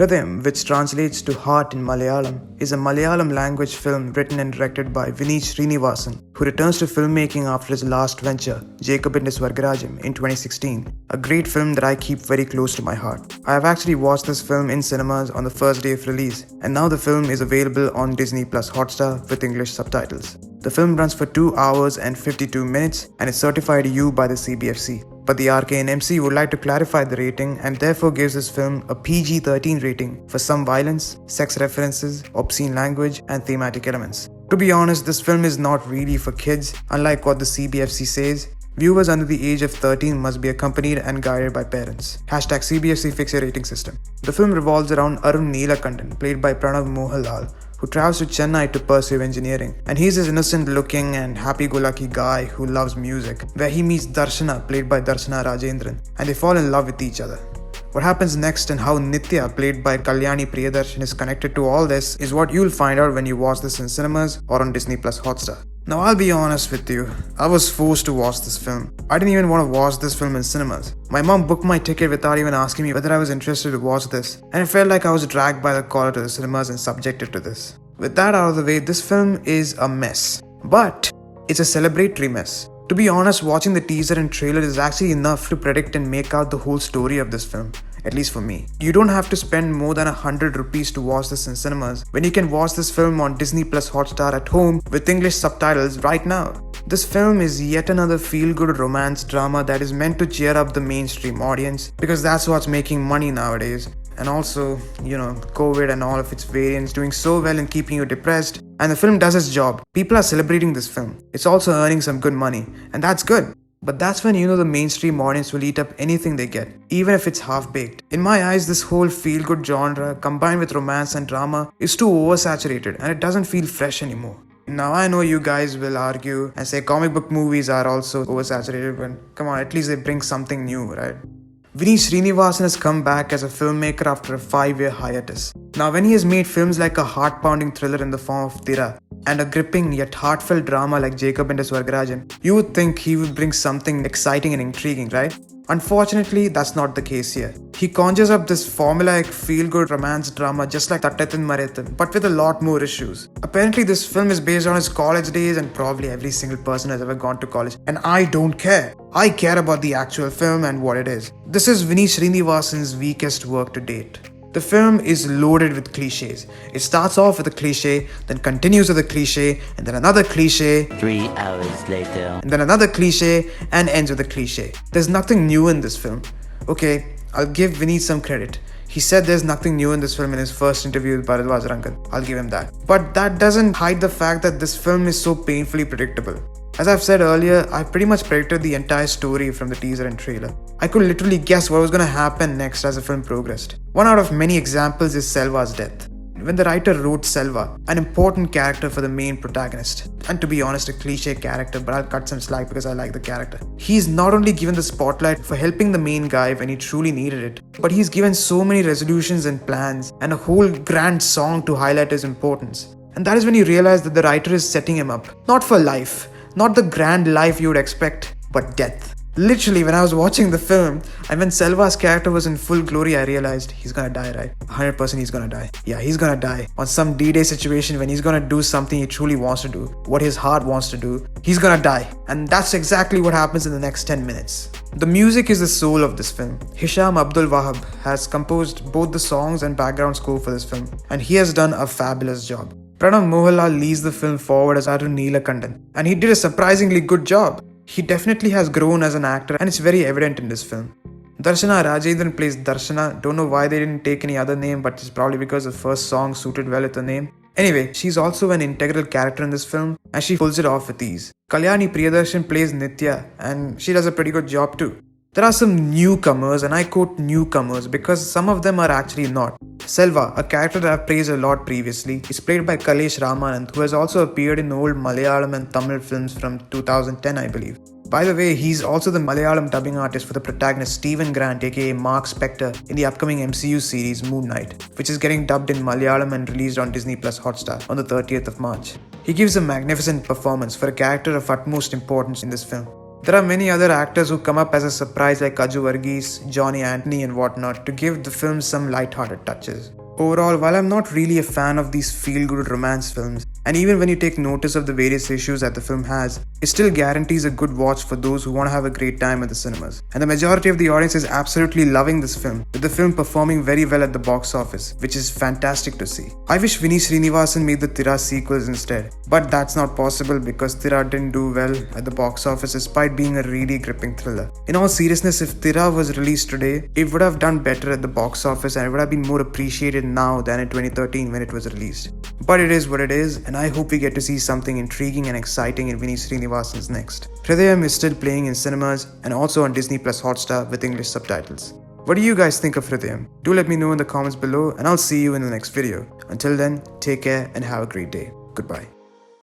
Hridayam, which translates to heart in Malayalam, is a Malayalam language film written and directed by Vineet Srinivasan, who returns to filmmaking after his last venture, Jacob and his Swargarajam, in 2016. A great film that I keep very close to my heart. I have actually watched this film in cinemas on the first day of release, and now the film is available on Disney Plus Hotstar with English subtitles. The film runs for 2 hours and 52 minutes and is certified U by the CBFC. But the RKNMC would like to clarify the rating and therefore gives this film a PG-13 rating for some violence, sex references, obscene language, and thematic elements. To be honest, this film is not really for kids, unlike what the CBFC says. Viewers under the age of 13 must be accompanied and guided by parents. #CBFC fix your rating system. The film revolves around Arun Neelakandan, played by Pranav Mohanlal, who travels to Chennai to pursue engineering. And he's this innocent-looking and happy-go-lucky guy who loves music, where he meets Darshana, played by Darshana Rajendran, and they fall in love with each other. What happens next and how Nitya, played by Kalyani Priyadarshan, is connected to all this is what you'll find out when you watch this in cinemas or on Disney Plus Hotstar. Now I'll be honest with you, I was forced to watch this film. I didn't even want to watch this film in cinemas. My mom booked my ticket without even asking me whether I was interested to watch this, and it felt like I was dragged by the collar to the cinemas and subjected to this. With that out of the way, this film is a mess. But it's a celebratory mess. To be honest, watching the teaser and trailer is actually enough to predict and make out the whole story of this film. At least for me. You don't have to spend more than 100 rupees to watch this in cinemas when you can watch this film on Disney Plus Hotstar at home with English subtitles right now. This film is yet another feel-good romance drama that is meant to cheer up the mainstream audience because that's what's making money nowadays. And also, COVID and all of its variants doing so well in keeping you depressed. And the film does its job. People are celebrating this film. It's also earning some good money. And that's good. But that's when the mainstream audience will eat up anything they get, even if it's half-baked. In my eyes, this whole feel-good genre, combined with romance and drama, is too oversaturated and it doesn't feel fresh anymore. Now I know you guys will argue and say comic book movies are also oversaturated, but come on, at least they bring something new, right? Vineet Srinivasan has come back as a filmmaker after a 5-year hiatus. Now when he has made films like a heart-pounding thriller in the form of Tira and a gripping yet heartfelt drama like Jacob and his Swargarajam, you would think he would bring something exciting and intriguing, right? Unfortunately, that's not the case here. He conjures up this formulaic feel-good romance drama just like Tattathan Marathan, but with a lot more issues. Apparently, this film is based on his college days and probably every single person has ever gone to college. And I don't care. I care about the actual film and what it is. This is Vineet Srinivasan's weakest work to date. The film is loaded with cliches. It starts off with a cliche, then continues with a cliche, and then another cliche. 3 hours later. And then another cliche, and ends with a cliche. There's nothing new in this film. Okay, I'll give Vineet some credit. He said there's nothing new in this film in his first interview with Bharadwaj Rangan. I'll give him that. But that doesn't hide the fact that this film is so painfully predictable. As I've said earlier, I pretty much predicted the entire story from the teaser and trailer. I could literally guess what was going to happen next as the film progressed. One out of many examples is Selva's death. When the writer wrote Selva, an important character for the main protagonist, and to be honest, a cliche character, but I'll cut some slack because I like the character. He's not only given the spotlight for helping the main guy when he truly needed it, but he's given so many resolutions and plans and a whole grand song to highlight his importance. And that is when you realize that the writer is setting him up, not for life, not the grand life you would expect, but death. Literally, when I was watching the film, and when Selva's character was in full glory, I realized he's gonna die, right? 100% he's gonna die. Yeah, he's gonna die. On some D-Day situation when he's gonna do something he truly wants to do, what his heart wants to do, he's gonna die. And that's exactly what happens in the next 10 minutes. The music is the soul of this film. Hisham Abdul Wahab has composed both the songs and background score for this film, and he has done a fabulous job. Pranav Mohanlal leads the film forward as Arun Neelakandan, and he did a surprisingly good job. He definitely has grown as an actor and it's very evident in this film. Darshana Rajendran plays Darshana. Don't know why they didn't take any other name, but it's probably because the first song suited well with the name. Anyway, she's also an integral character in this film and she pulls it off with ease. Kalyani Priyadarshan plays Nitya and she does a pretty good job too. There are some newcomers, and I quote newcomers because some of them are actually not. Selva, a character that I've praised a lot previously, is played by Kalesh Ramanand, who has also appeared in old Malayalam and Tamil films from 2010, I believe. By the way, he's also the Malayalam dubbing artist for the protagonist Stephen Grant aka Mark Spector in the upcoming MCU series Moon Knight, which is getting dubbed in Malayalam and released on Disney Plus Hotstar on the 30th of March. He gives a magnificent performance for a character of utmost importance in this film. There are many other actors who come up as a surprise like Kaju Varghese, Johnny Anthony and whatnot to give the film some light-hearted touches. Overall, while I'm not really a fan of these feel-good romance films, and even when you take notice of the various issues that the film has, it still guarantees a good watch for those who want to have a great time at the cinemas. And the majority of the audience is absolutely loving this film, with the film performing very well at the box office, which is fantastic to see. I wish Vineet Srinivasan made the Tira sequels instead, but that's not possible because Tira didn't do well at the box office despite being a really gripping thriller. In all seriousness, if Tira was released today, it would have done better at the box office and it would have been more appreciated now than in 2013 when it was released. But it is what it is, and I hope we get to see something intriguing and exciting in Vineet Srinivasan's next. Hridayam is still playing in cinemas and also on Disney Plus Hotstar with English subtitles. What do you guys think of Hridayam? Do let me know in the comments below and I'll see you in the next video. Until then, take care and have a great day. Goodbye.